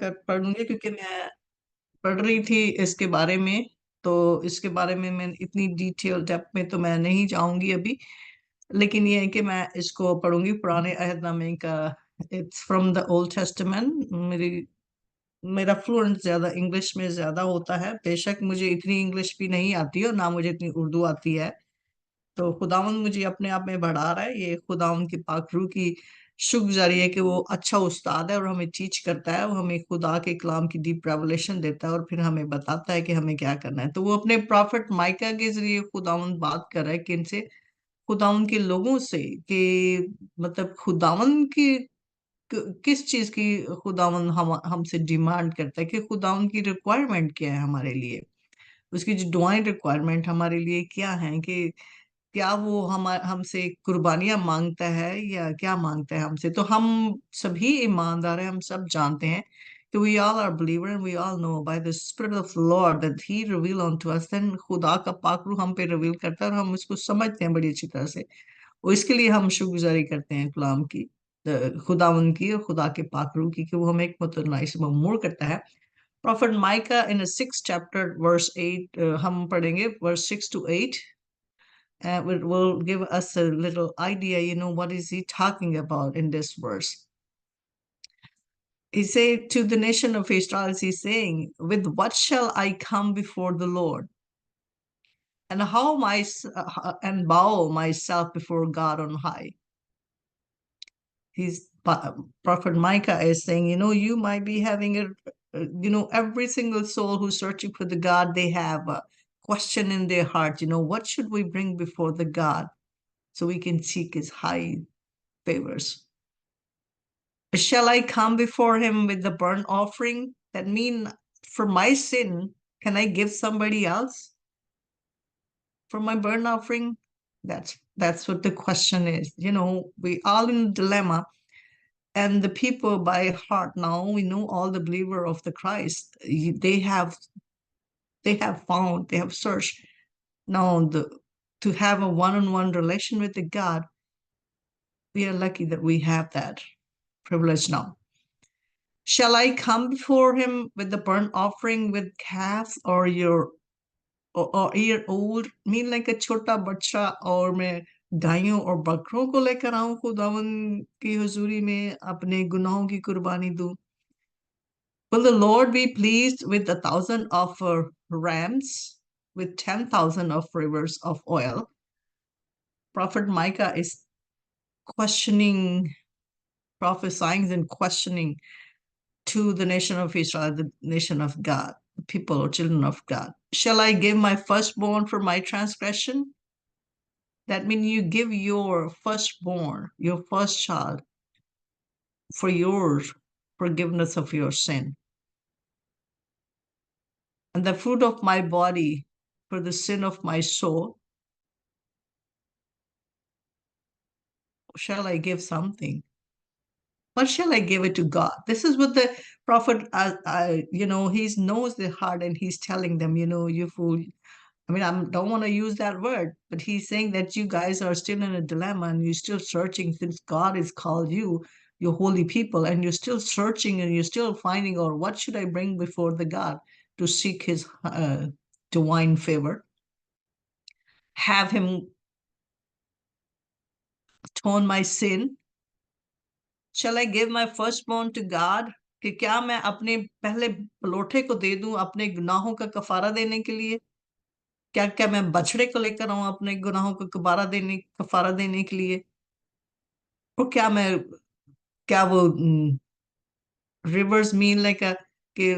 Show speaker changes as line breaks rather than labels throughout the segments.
पढ़ूंगी क्योंकि मैं पढ़ रही थी इसके बारे में। तो इसके बारे में मैं इतनी डिटेल डेप्थ में तो मैं नहीं जाऊंगी अभी। लेकिन ये है कि मैं इसको पढ़ूंगी पुराने अहदनामे का। It's from the old testament. मेरा फ्लुएंट ज्यादा इंग्लिश में ज्यादा होता है। बेशक मुझे इतनी इंग्लिश भी नहीं आती है और ना मुझे इतनी उर्दू आती है। तो खुदावंद मुझे अपने आप में बढ़ा रहा है। ये खुदावंद की पाक रूह की शुक्रगुजारी है कि वो अच्छा उस्ताद है और हमें टीच करता है। वो हमें खुदा के कलाम की डीप रेवलेशन देता है और फिर हमें बताता है कि हमें क्या करना है। तो वो अपने प्रॉफिट माइका के जरिए खुदावंद बात कर रहा है कि इनसे खुदावंद के लोगों से कि मतलब खुदावंद की किस चीज की खुदावंद हमसे डिमांड करता है, कि खुदावंद की रिक्वायरमेंट क्या है हमारे लिए। उसकी जो डिवाइन रिक्वायरमेंट हमारे लिए क्या है, कि क्या वो हमसे कुर्बानियां मांगता है या क्या मांगता है हमसे। तो हम सभी ईमानदार हैं, हम सब जानते हैं कि we all are believer and we all know by the spirit of the Lord that he reveal unto us। then खुदा का पाक रूह हम पे रिवील करता है और हम उसको समझते हैं बड़ी अच्छी तरह से। और इसके लिए हम शुक्रगुजारी करते हैं कलाम की, खुदावन की और खुदा के पाक रूह की, कि वो हमें एक मुतनाई से ममूर करता है। प्रॉफिट माइका इन 6 चैप्टर वर्स 8 हम पढ़ेंगे, verse 6 to 8। Will give us a little idea, what is he talking about in this verse. He said to the nation of Israel, he's saying, with what shall I come before the Lord? And and bow myself before God on high. Prophet Micah is saying, you might be having every single soul who's searching for the God, they have a question in their heart, what should we bring before the God so we can seek his high favors? Shall I come before him with the burnt offering? That mean for my sin, can I give somebody else for my burnt offering? That's what the question is. We all in a dilemma. And the people by heart now, we know all the believer of the Christ. They have searched now to have a one-on-one relation with the God. We are lucky that we have that privilege now. Shall I come before him with the burnt offering with calves or year old? Mean like a छोटा बच्चा, और मैं गायों और बकरों को लेकर आऊं खुदावन की हुजूरी में अपने गुनाहों की कुर्बानी दूं? Will the Lord be pleased with 1,000 of rams, with 10,000 of rivers of oil? Prophet Micah is questioning, prophesying and questioning to the nation of Israel, the nation of God, the people or children of God. Shall I give my firstborn for my transgression? That means you give your firstborn, your first child, for your forgiveness of your sin. And the fruit of my body for the sin of my soul. Shall I give something? What shall I give it to God? This is what the prophet, he knows the heart and he's telling them, you fool. I mean, I don't want to use that word, but he's saying that you guys are still in a dilemma and you're still searching since God has called you, your holy people, and you're still searching and you're still finding, or what should I bring before the God to seek his divine favor? Have him atone my sin? Shall I give my firstborn to God? कि क्या मैं अपने पहले पलोठे को दे दूं अपने गुनाहों का कफारा देने के लिए? क्या क्या मैं बछड़े को लेकर आऊं अपने गुनाहों को कफारा देने के लिए? और क्या वो रिवर्स मीन लाइक कि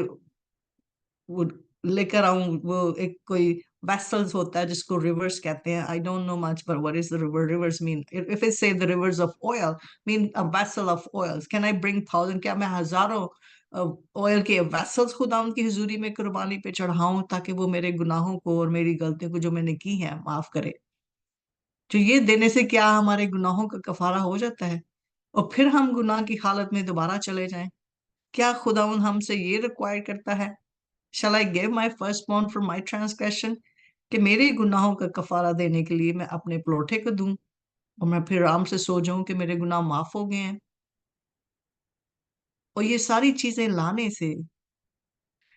वो लेकर आऊं, वो एक कोई vessels होता है जिसको rivers कहते हैं। I don't know much, but what is the river? Rivers mean, if it say the rivers of oil, mean a vessel of oils. Can I bring 1,000? क्या मैं हजारों ऑयल के वेसल्स खुदा उनकी हुजूरी में कुर्बानी पे चढ़ाऊं ताकि वो मेरे गुनाहों को और मेरी गलतियों को जो मैंने की है माफ करे? तो ये देने से क्या हमारे गुनाहों का कफारा हो जाता है और फिर हम गुनाह की हालत में दोबारा चले जाएं? क्या खुदावन हमसे ये रिक्वायर करता है? Shall I give my firstborn for my transgression? कि मेरे गुनाहों का कफारा देने के लिए मैं अपने पलोठे को दूं और मैं फिर आराम से सो जाऊं कि मेरे गुनाह माफ हो गए हैं? और ये सारी चीजें लाने से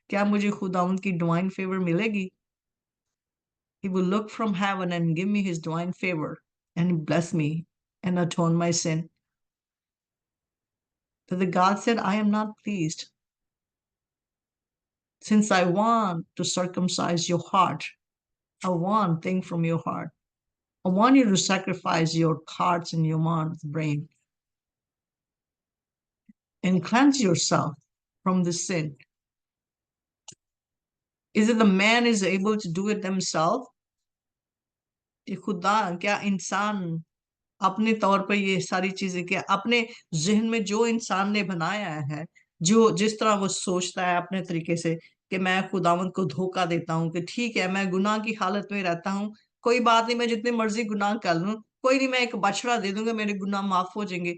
क्या मुझे खुदावंद की डिवाइन फेवर मिलेगी? He will look from heaven and give me his divine favor and bless me and atone my sin. So the God said, I am not pleased. Since I want to circumcise your heart, I want things from your heart. I want you to sacrifice your hearts and your mind, brain, and cleanse yourself from the sin. Is it the man is able to do it themselves? कि खुदा क्या इंसान अपने तौर पर ये सारी चीजें, क्या अपने जहन में जो इंसान ने बनाया है, जो जिस तरह वो सोचता है अपने तरीके से कि मैं खुदावंद को धोखा देता हूँ कि ठीक है मैं गुनाह की हालत में रहता हूँ, कोई बात नहीं, मैं जितने मर्जी गुनाह कर लूं, कोई नहीं, मैं एक बछड़ा दे दूंगा, मेरे गुनाह माफ हो जाएंगे।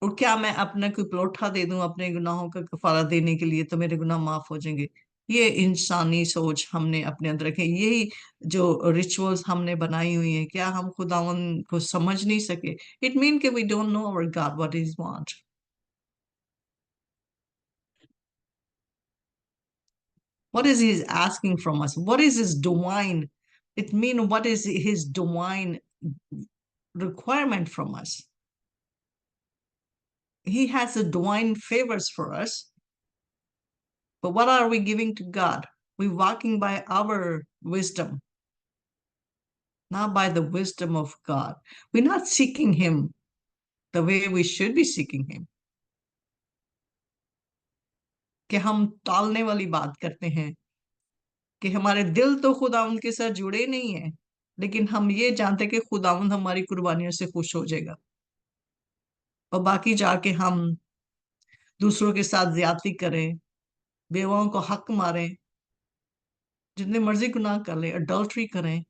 और क्या मैं अपना कोई पलोठा दे दूं अपने गुनाहों का कफारा देने के लिए तो मेरे गुनाह माफ हो जाएंगे? ये इंसानी सोच हमने अपने अंदर रखे, यही जो रिचुअल्स हमने बनाई हुई है, क्या हम खुदावन को समझ नहीं सके? इट मीन कि we don't know our God what is want, what is he asking from us, what is his divine, it mean what is his divine requirement from us. He has a divine favors for us. But what are we giving to God? We're walking by our wisdom, not by the wisdom of God. We're not seeking Him the way we should be seeking Him. कि हम टालने वाली बात करते हैं कि हमारे दिल तो खुदावंद के साथ जुड़े नहीं है, लेकिन हम ये जानते कि खुदावंद हमारी कुर्बानियों से खुश हो जाएगा, और बाकी जाके हम दूसरों के साथ ज्यादती करें, बेवाओं को हक मारें, जितने मर्जी गुनाह कर लें, अडल्ट्री करें,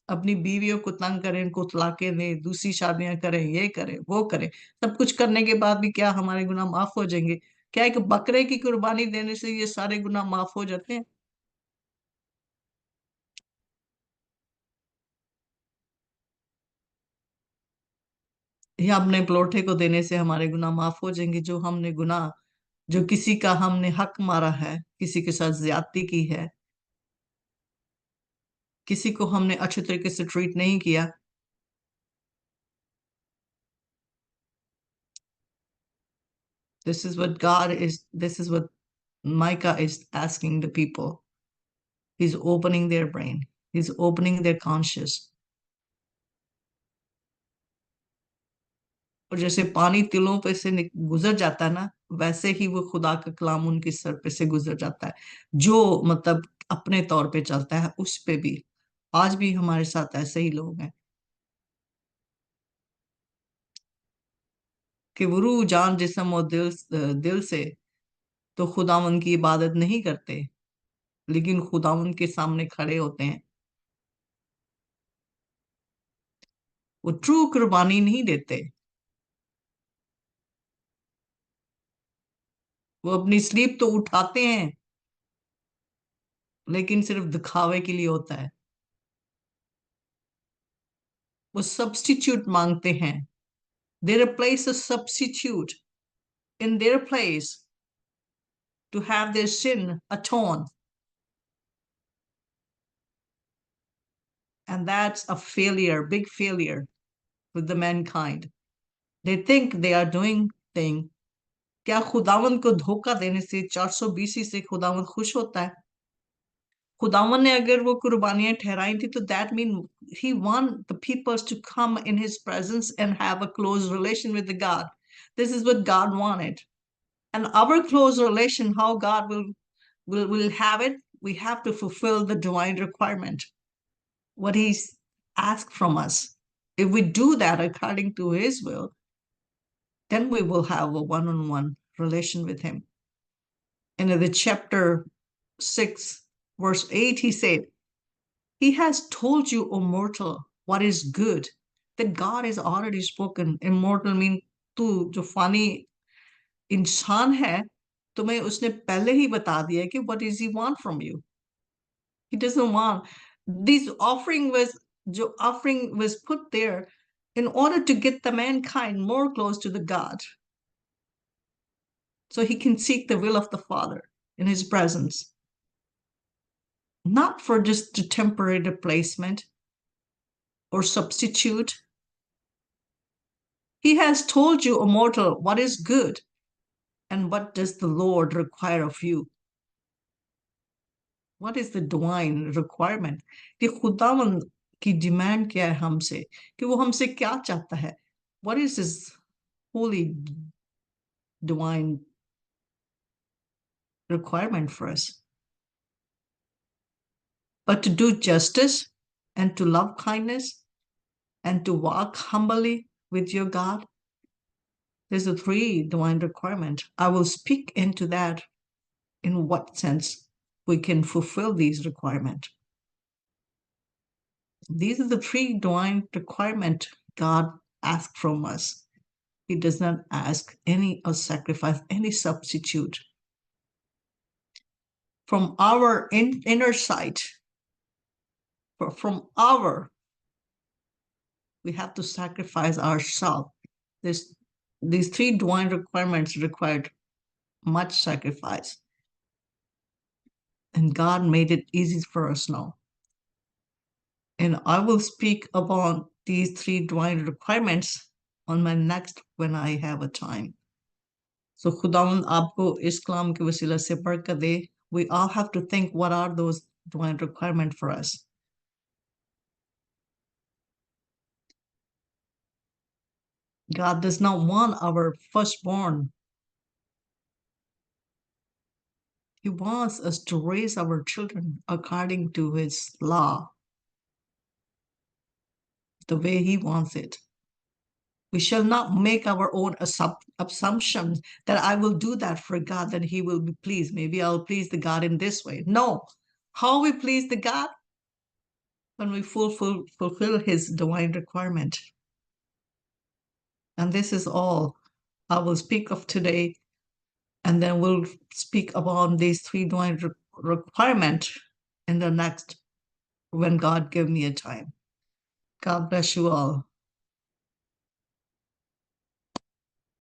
अपनी बीवियों को तंग करें, उनको तलाकें दें, दूसरी शादियां करें, ये करें वो करें, सब कुछ करने के बाद भी क्या हमारे गुनाह माफ हो जाएंगे? क्या एक बकरे की कुर्बानी देने से ये सारे गुनाह माफ हो जाते हैं? या अपने पलोठे को देने से हमारे गुनाह माफ हो जाएंगे? जो हमने गुनाह, जो किसी का हमने हक मारा है, किसी के साथ ज्यादती की है, किसी को हमने अच्छे तरीके से ट्रीट नहीं किया, this is what Micah is asking the people. He's opening their brain, he's opening their conscious. और जैसे पानी तिलों पे से गुजर जाता है ना, वैसे ही वो खुदा का कलाम उनके सर पे से गुजर जाता है, जो मतलब अपने तौर पे चलता है उस पे भी। आज भी हमारे साथ ऐसे ही लोग हैं कि वो रूह जान जिस्म और दिल से तो खुदावन की इबादत नहीं करते, लेकिन खुदावन के सामने खड़े होते हैं, वो ट्रू कुर्बानी नहीं देते, वो अपनी स्लीप तो उठाते हैं, लेकिन सिर्फ दिखावे के लिए होता है। वो सब्स्टिट्यूट मांगते हैं, they replace a substitute in their place to have their sin atoned. And that's a failure, big failure with the mankind. They think they are doing thing. क्या खुदावन को धोखा देने से 420 से खुदावन खुश होता है? खुदावन ने अगर वो कुर्बानियां ठहराई थी तो that mean he want the people to come in his presence and have a close relation with the God. This is what God wanted. And our close relation, how God will have it, we have to fulfill the divine requirement, what he's asked from us. If we do that according to his will, then we will have a one-on-one relation with him. And in the chapter 6, verse 8, he said, he has told you, O mortal, what is good. That God has already spoken. Immortal mean तू जो फानी इंसान है, तुम्हें उसने पहले ही बता दिया कि what does he want from you. He doesn't want this offering was, जो offering was put there in order to get the mankind more close to the God, so he can seek the will of the Father in his presence, not for just a temporary replacement or substitute. He has told you, O mortal, what is good and what does the Lord require of you. What is the divine requirement? कि खुदावन की demand क्या है हमसे, कि वो हमसे क्या चाहता है. What is his holy divine requirement for us? But to do justice and to love kindness and to walk humbly with your God. There's a three divine requirement. I will speak into that in what sense we can fulfill these requirements. These are the three divine requirements God asks from us. He does not ask any or sacrifice any substitute. From our inner sight, from our, we have to sacrifice ourselves. These three divine requirements required much sacrifice. And God made it easy for us now. And I will speak about these three divine requirements on my next when I have a time. So खुदावंद आपको इस कलाम के वसीला से बरकत दे. We all have to think, what are those divine requirements for us? God does not want our firstborn. He wants us to raise our children according to his law, the way he wants it. We shall not make our own assumptions that I will do that for God, that he will be pleased. Maybe I'll please the God in this way. No. How we please the God? When we fulfill his divine requirement. And this is all I will speak of today. And then we'll speak about these three divine requirements in the next, when God give me a time. God bless you all.